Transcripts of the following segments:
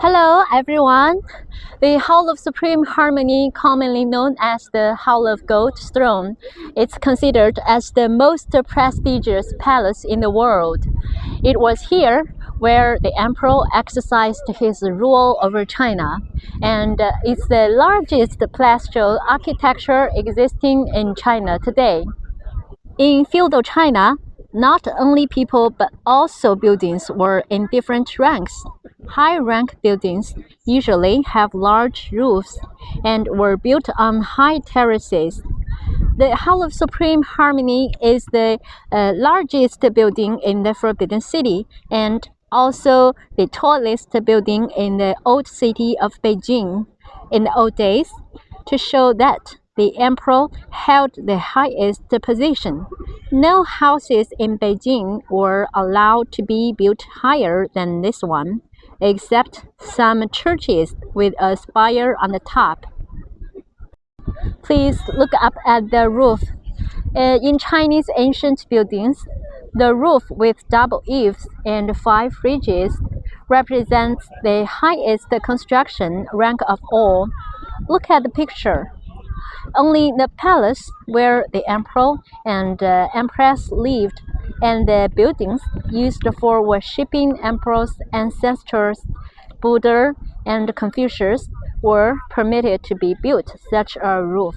Hello everyone! The Hall of Supreme Harmony, commonly known as the Hall of Gold Throne, is considered as the most prestigious palace in the world. It was here where the emperor exercised his rule over China, and it's the largest palatial architecture existing in China today. In feudal China, not only people but also buildings were in different ranks. High-rank buildings usually have large roofs and were built on high terraces. The Hall of Supreme Harmony is the largest building in the Forbidden City and also the tallest building in the old city of Beijing. In the old days, to show that the emperor held the highest position, no houses in Beijing were allowed to be built higher than this one, except some churches with a spire on the top. Please look up at the roof. In Chinese ancient buildings, the roof with double eaves and 5 ridges represents the highest construction rank of all. Look at the picture. Only the palace where the emperor and empress lived and the buildings used for worshipping emperor's ancestors, Buddha and Confucius, were permitted to be built such a roof.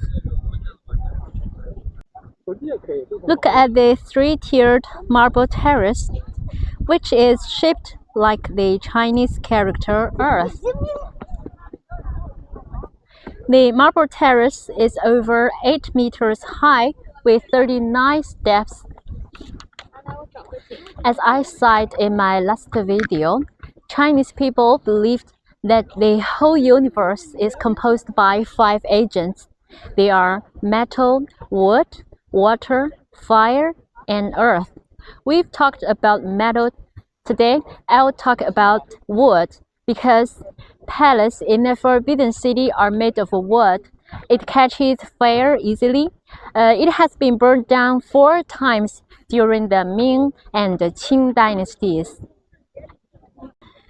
Look at the 3-tiered marble terrace, which is shaped like the Chinese character Earth. The marble terrace is over 8 meters high with 39 steps. As I said in my last video, Chinese people believed that the whole universe is composed by 5 agents. They are metal, wood, water, fire, and earth. We've talked about metal today. I'll talk about wood because palaces in the Forbidden City are made of wood. It catches fire easily. It has been burned down 4 times during the Ming and the Qing dynasties.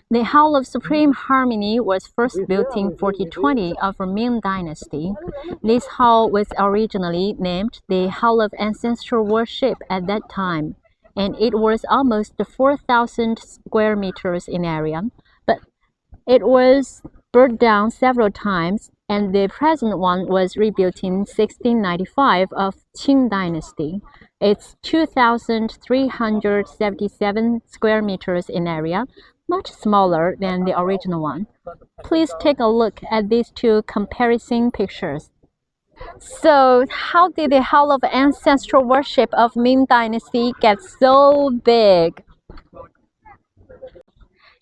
The Hall of Supreme Harmony was first built in 1420 of the Ming Dynasty. This hall was originally named the Hall of Ancestral Worship at that time, and it was almost 4,000 square meters in area, but it was burned down several times, and the present one was rebuilt in 1695 of Qing Dynasty. It's 2,377 square meters in area, much smaller than the original one. Please take a look at these 2 comparison pictures. So, how did the Hall of Ancestral Worship of Ming Dynasty get so big?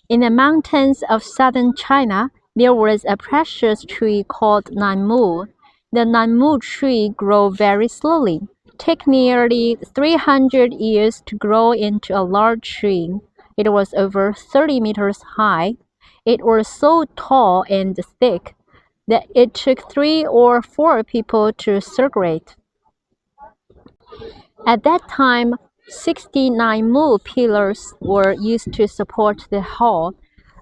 In the mountains of southern China, there was a precious tree called Nanmu. The Nanmu tree grew very slowly. It took nearly 300 years to grow into a large tree. It was over 30 meters high. It was so tall and thick that it took 3 or 4 people to circle it. At that time, 69 Mu pillars were used to support the hall.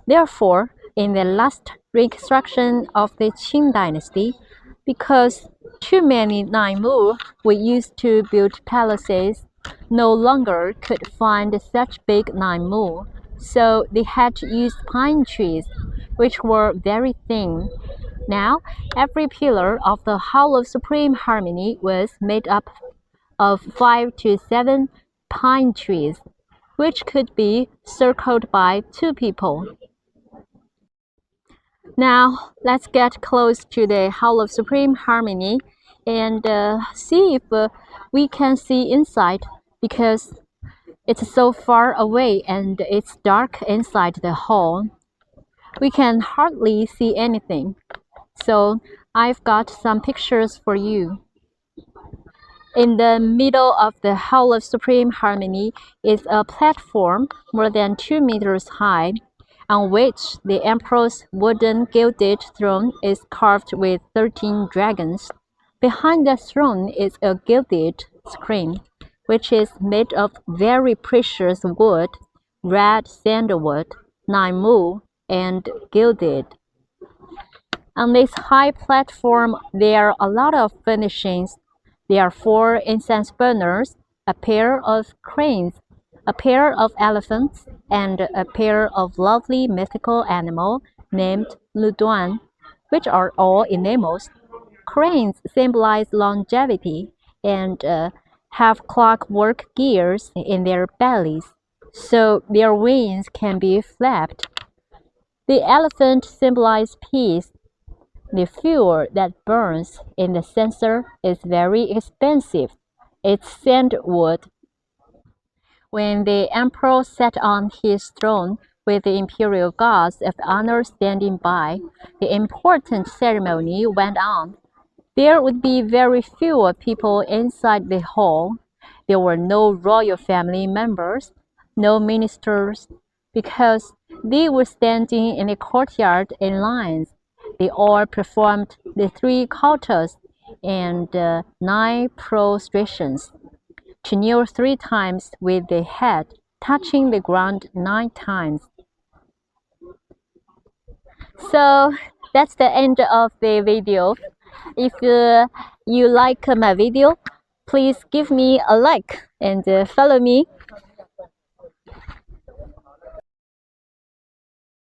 Therefore, in the last reconstruction of the Qing dynasty, because too many Mu were used to build palaces, no longer could find such big Mu, so they had to use pine trees, which were very thin. Now, every pillar of the Hall of Supreme Harmony was made up of 5 to 7 pine trees, which could be circled by 2 people. Now, let's get close to the Hall of Supreme Harmony and see if we can see inside, because it's so far away and it's dark inside the hall. We can hardly see anything. So, I've got some pictures for you. In the middle of the Hall of Supreme Harmony is a platform more than 2 meters high, on which the emperor's wooden gilded throne is carved with 13 dragons. Behind the throne is a gilded screen, which is made of very precious wood, red sandalwood, Nanmu, and gilded. On this high platform, there are a lot of furnishings. There are 4 incense burners, a pair of cranes, a pair of elephants, and a pair of lovely mythical animals named Luduan, which are all enameled. Cranes symbolize longevity and have clockwork gears in their bellies, so their wings can be flapped. The elephant symbolizes peace. The fuel that burns in the censer is very expensive. It's sandwood. When the emperor sat on his throne with the imperial guards of honor standing by, the important ceremony went on. There would be very few people inside the hall. There were no royal family members, no ministers, because they were standing in the courtyard in lines. They all performed the 3 katas and 9 prostrations, to kneel 3 times with the head touching the ground 9 times. So that's the end of the video. If you like my video, please give me a like and follow me